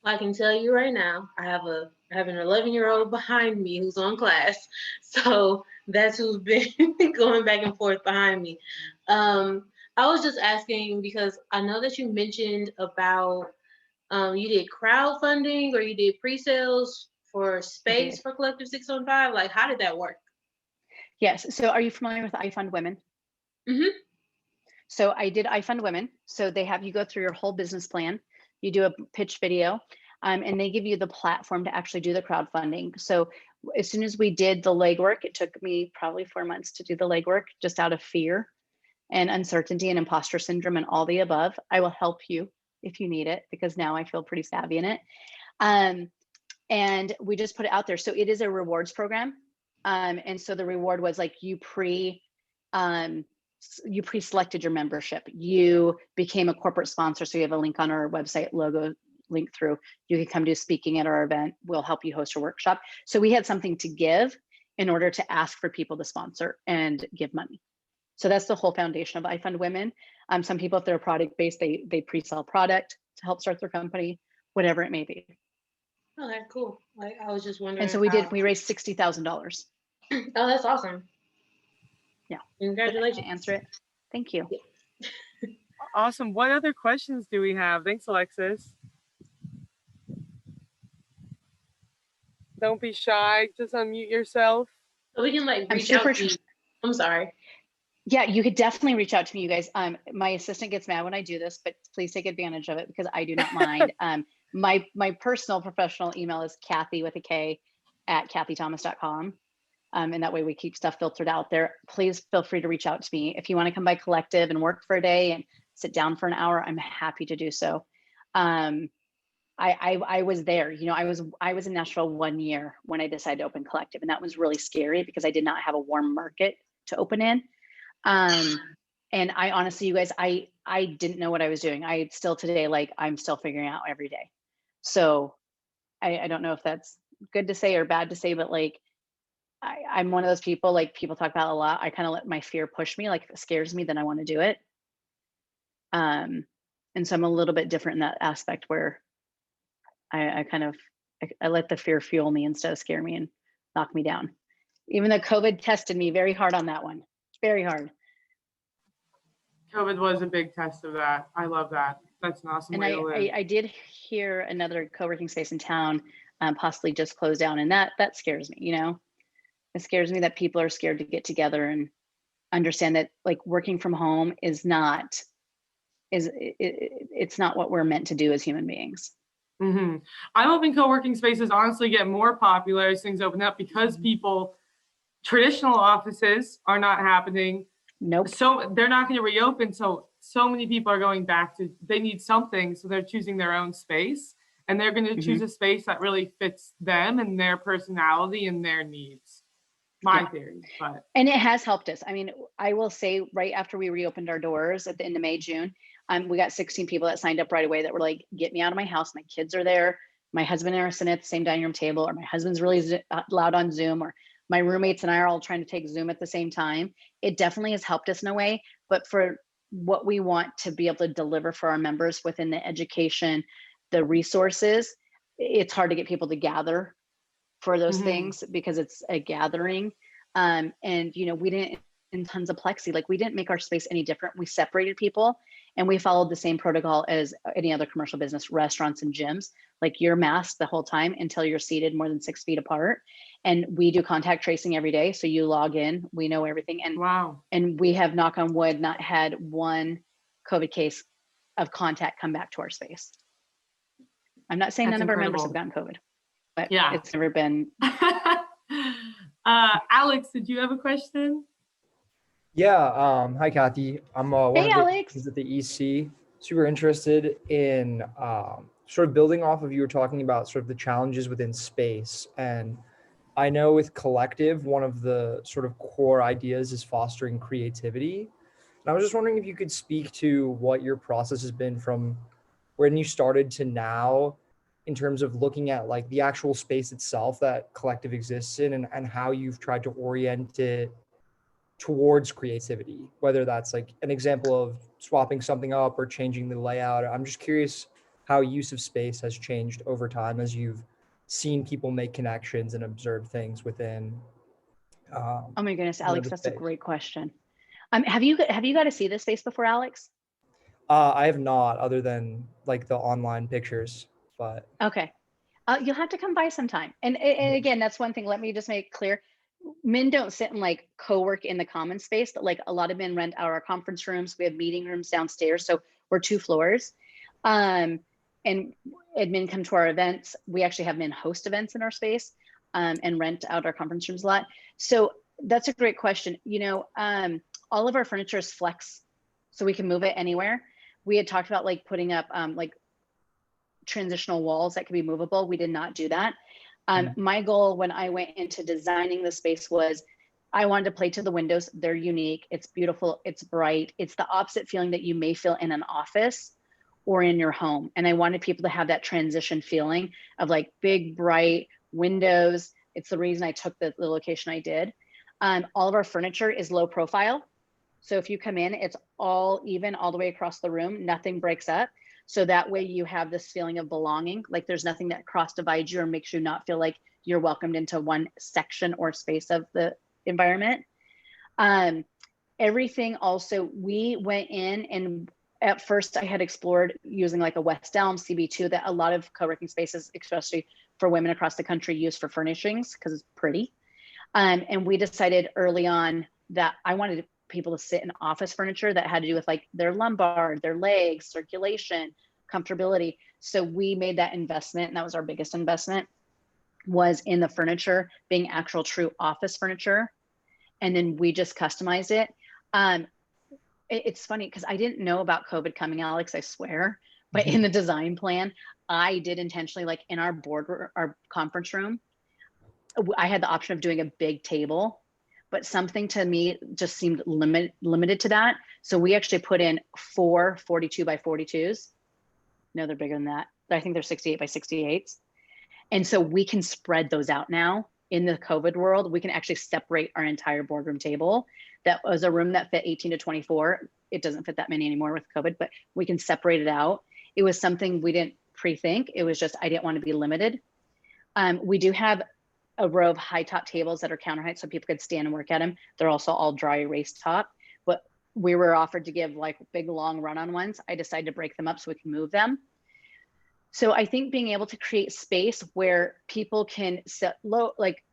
I can tell you right now, I have an 11-year-old behind me who's on class. So that's who's been going back and forth behind me. I was just asking because I know that you mentioned about you did crowdfunding or you did pre-sales for space for Collective615. Like, how did that work? Yes. So are you familiar with I Fund Women? Mm-hmm. So I did I Fund Women. So they have you go through your whole business plan. You do a pitch video, and they give you the platform to actually do the crowdfunding. So as soon as we did the legwork, it took me probably 4 months to do the legwork just out of fear and uncertainty and imposter syndrome and all the above. I will help you if you need it, because now I feel pretty savvy in it. And we just put it out there. So it is a rewards program. And so the reward was like you pre-selected your membership. You became a corporate sponsor. So you have a link on our website, logo link through. You can come do speaking at our event. We'll help you host a workshop. So we had something to give in order to ask for people to sponsor and give money. So that's the whole foundation of I Fund Women. Some people, if they're product-based, they pre-sell product to help start their company, whatever it may be. Okay, cool. Like, I was just wondering. And so we raised $60,000. Oh, that's awesome. Yeah. Congratulations. To answer it. Thank you. Awesome. What other questions do we have? Thanks, Alexis. Don't be shy. Just unmute yourself. So we can like reach out to you. I'm sorry. Yeah, you could definitely reach out to me, you guys. My assistant gets mad when I do this, but please take advantage of it because I do not mind. My personal professional email is Kathy with a K at kathythomas.com. And that way we keep stuff filtered out there. Please feel free to reach out to me. If you want to come by Collective and work for a day and sit down for an hour, I'm happy to do so. I was there, you know, I was in Nashville 1 year when I decided to open Collective, and that was really scary because I did not have a warm market to open in. And I honestly, you guys, I didn't know what I was doing. I still today, like I'm still figuring out every day. So I don't know if that's good to say or bad to say, but like, I'm one of those people, like people talk about a lot. I kind of let my fear push me. Like if it scares me, then I want to do it. And so I'm a little bit different in that aspect where I let the fear fuel me instead of scare me and knock me down. Even though COVID tested me very hard on that one, very hard. COVID was a big test of that. I love that. That's an awesome way to live. I did hear another co-working space in town possibly just closed down, and that scares me, you know. It scares me that people are scared to get together and understand that like working from home it's not what we're meant to do as human beings. Mm-hmm. I'm hoping co-working spaces honestly get more popular as things open up because traditional offices are not happening. Nope. So they're not going to reopen. So many people are going back to, they need something. So they're choosing their own space, and they're going to choose a space that really fits them and their personality and their needs. My theory, and it has helped us. I mean, I will say right after we reopened our doors at the end of May, June, we got 16 people that signed up right away that were like, get me out of my house. My kids are there. My husband and I are sitting at the same dining room table, or my husband's really loud on Zoom, or my roommates and I are all trying to take Zoom at the same time. It definitely has helped us in a way, but for what we want to be able to deliver for our members within the education, the resources, it's hard to get people to gather for those things because it's a gathering. And, you know, we didn't and tons of plexi. Like we didn't make our space any different. We separated people and we followed the same protocol as any other commercial business, restaurants and gyms. Like you're masked the whole time until you're seated more than 6 feet apart. And we do contact tracing every day. So you log in, we know everything. And wow. And we have, knock on wood, not had one COVID case of contact come back to our space. I'm not saying That's none of our members have incredible. gotten COVID, but Yeah. it's never been. Alex, did you have a question? Yeah. Hi, Kathy. I'm one Hey, of the Alex. kids at the EC. Super interested in sort of building off of you were talking about sort of the challenges within space. And I know with Collective, one of the sort of core ideas is fostering creativity. And I was just wondering if you could speak to what your process has been from when you started to now in terms of looking at like the actual space itself that Collective exists in and how you've tried to orient it towards creativity, whether that's like an example of swapping something up or changing the layout. I'm just curious how use of space has changed over time as you've seen people make connections and observe things within. Oh my goodness, Alex, that's space. a great question. Have you got to see this space before, Alex? I have not, other than like the online pictures, but. Okay. You'll have to come by sometime. And again, that's one thing, let me just make clear. Men don't sit and like co-work in the common space, but like a lot of men rent out our conference rooms. We have meeting rooms downstairs. So we're 2 floors. And men come to our events. We actually have men host events in our space and rent out our conference rooms a lot. So that's a great question. You know, all of our furniture is flex, so we can move it anywhere. We had talked about like putting up like transitional walls that could be movable. We did not do that. My goal when I went into designing the space was I wanted to play to the windows. They're unique. It's beautiful. It's bright. It's the opposite feeling that you may feel in an office or in your home. And I wanted people to have that transition feeling of like big, bright windows. It's the reason I took the location I did. All of our furniture is low profile. So if you come in, it's all even all the way across the room. Nothing breaks up. So that way you have this feeling of belonging, like there's nothing that cross divides you or makes you not feel like you're welcomed into one section or space of the environment. Everything also, we went in and at first I had explored using like a West Elm CB2 that a lot of co-working spaces, especially for women across the country, use for furnishings because it's pretty. And we decided early on that I wanted people to sit in office furniture that had to do with like their lumbar, their legs, circulation, comfortability. So we made that investment, and that was our biggest investment, was in the furniture being actual true office furniture. And then we just customized it. It's funny because I didn't know about COVID coming, Alex, I swear, but in the design plan, I did intentionally, like in our our conference room, I had the option of doing a big table, but something to me just seemed limited to that. So we actually put in 4 42 by 42s. No, they're bigger than that. I think they're 68 by 68s. And so we can spread those out now in the COVID world. We can actually separate our entire boardroom table. That was a room that fit 18 to 24. It doesn't fit that many anymore with COVID, but we can separate it out. It was something we didn't pre-think. It was just, I didn't want to be limited. We do have a row of high top tables that are counter height so people could stand and work at them. They're also all dry erase top, but we were offered to give like big long run-on ones. I decided to break them up so we can move them. So I think being able to create space where people can sit low, like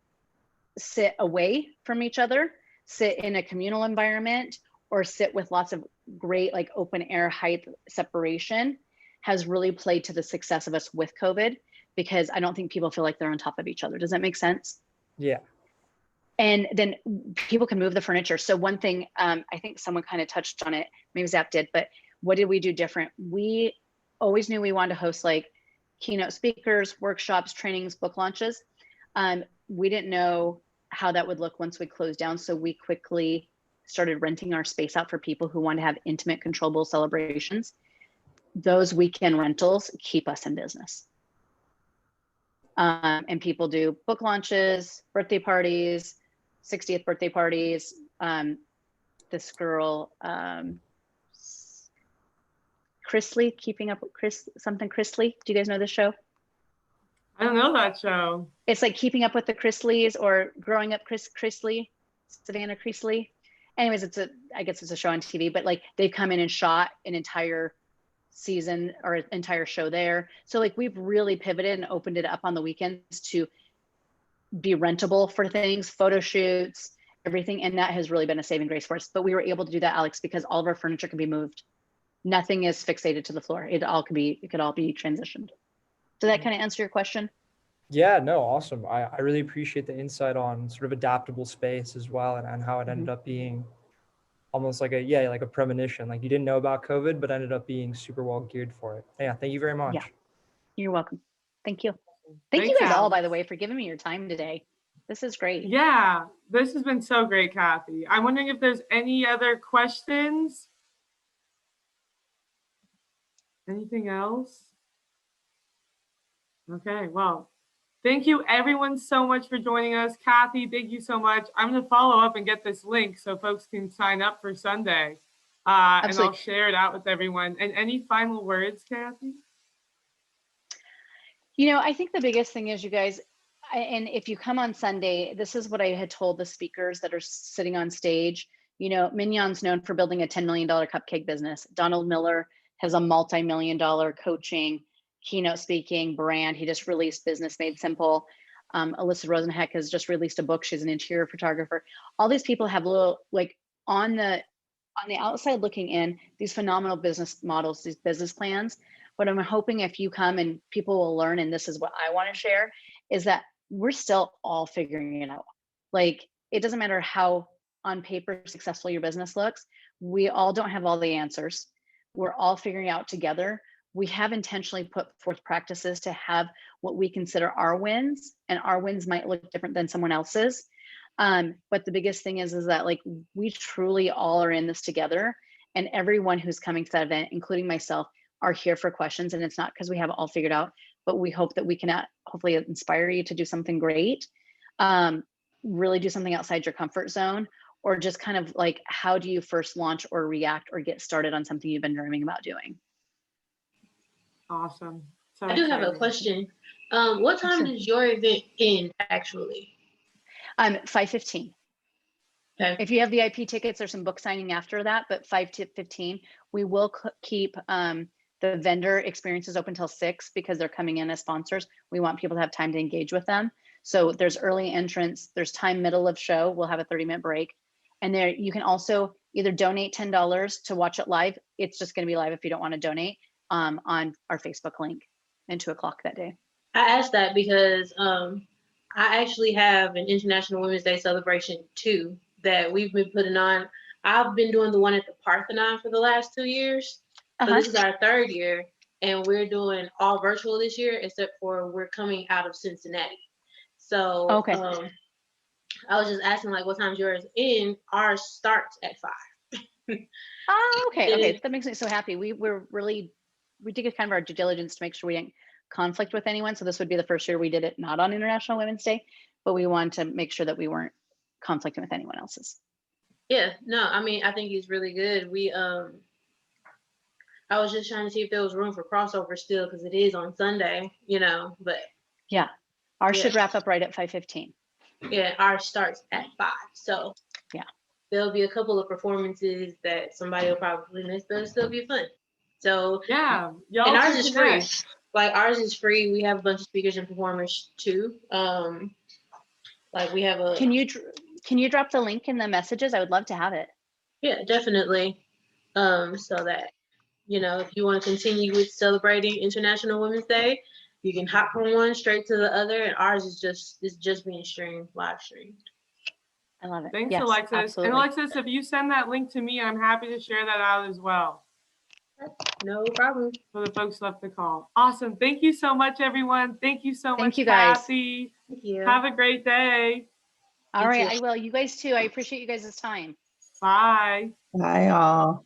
sit away from each other, sit in a communal environment, or sit with lots of great like open air height separation has really played to the success of us with COVID, because I don't think people feel like they're on top of each other. Does that make sense? Yeah. And then people can move the furniture. So one thing, I think someone kind of touched on it, maybe Zap did, but what did we do different? We always knew we wanted to host like keynote speakers, workshops, trainings, book launches. We didn't know how that would look once we closed down. So we quickly started renting our space out for people who want to have intimate, controllable celebrations. Those weekend rentals keep us in business. And people do book launches, birthday parties, 60th birthday parties. This girl, Chrisley, Keeping Up with Chris, something Chrisley. Do you guys know this show? I don't know that show. It's like Keeping Up with the Chrisleys or Growing Up Chrisley, Savannah Chrisley. anyways, I guess it's a show on TV, but like they've come in and shot an entire season or an entire show there. So like we've really pivoted and opened it up on the weekends to be rentable for things, photo shoots, everything. And that has really been a saving grace for us. But we were able to do that, Alex, because all of our furniture can be moved. Nothing is fixated to the floor. It could all be transitioned. Does that kind of answer your question? Yeah, no, awesome. I really appreciate the insight on sort of adaptable space as well, and how it ended up being almost like a premonition. Like you didn't know about COVID, but ended up being super well geared for it. Yeah, thank you very much. Yeah, you're welcome. Thank you. Thank Thanks, you guys all, by Alex. the way, for giving me your time today. This is great. Yeah, this has been so great, Kathy. I'm wondering if there's any other questions. Anything else? Okay, well, thank you everyone so much for joining us. Kathy, thank you so much. I'm going to follow up and get this link so folks can sign up for Sunday. And I'll share it out with everyone. And any final words, Kathy? You know, I think the biggest thing is, you guys, and if you come on Sunday, this is what I had told the speakers that are sitting on stage. You know, Mignon's known for building a $10 million cupcake business. Donald Miller has a multi-million-dollar coaching, keynote speaking brand. He just released Business Made Simple. Alyssa Rosenheck has just released a book. She's an interior photographer. All these people have little, like on the outside looking in, these phenomenal business models, these business plans. What I'm hoping if you come and people will learn, and this is what I want to share, is that we're still all figuring it out. Like, it doesn't matter how on paper successful your business looks. We all don't have all the answers. We're all figuring out together. We have intentionally put forth practices to have what we consider our wins, and our wins might look different than someone else's. But the biggest thing is that like we truly all are in this together, and everyone who's coming to that event, including myself, are here for questions. And it's not because we have it all figured out, but we hope that we can hopefully inspire you to do something great, really do something outside your comfort zone, or just kind of like, how do you first launch or react or get started on something you've been dreaming about doing? Awesome. So I do have a question. What time does your event end actually? 5:15. Okay. If you have VIP tickets, there's some book signing after that, but 5 to 15. We will keep the vendor experiences open till 6 because they're coming in as sponsors. We want people to have time to engage with them. So there's early entrance, there's time middle of show. We'll have a 30-minute break. And there you can also either donate $10 to watch it live. It's just going to be live if you don't want to donate on our Facebook link at 2:00 that day. I asked that because I actually have an International Women's Day celebration too that we've been putting on. I've been doing the one at the Parthenon for the last 2 years. So this is our 3rd year, and we're doing all virtual this year, except for we're coming out of Cincinnati. So I was just asking, like, what time's yours in? Ours starts at 5. Oh, okay. That makes me so happy. We did kind of our due diligence to make sure we didn't conflict with anyone. So this would be the first year we did it not on International Women's Day, but we wanted to make sure that we weren't conflicting with anyone else's. Yeah, no, I mean, I think it's really good. I was just trying to see if there was room for crossover still, because it is on Sunday, you know, but. Yeah, ours should wrap up right at 5:15. Yeah, ours starts at 5. So yeah, there'll be a couple of performances that somebody will probably miss, but it'll still be fun. So yeah, and ours is free. Like, ours is free. We have a bunch of speakers and performers too. Like, we have a. Can you drop the link in the messages? I would love to have it. Yeah, definitely. So that, you know, if you want to continue with celebrating International Women's Day, you can hop from one straight to the other, and ours is just being live streamed. I love it. Thanks, yes, Alexis. Absolutely. And Alexis, if you send that link to me, I'm happy to share that out as well. No problem. For the folks left the call. Awesome. Thank you so much, everyone. Thank you so much, you guys. Kathy. Thank you. Have a great day. All right, I will. You guys too. I appreciate you guys' time. Bye. Bye, all.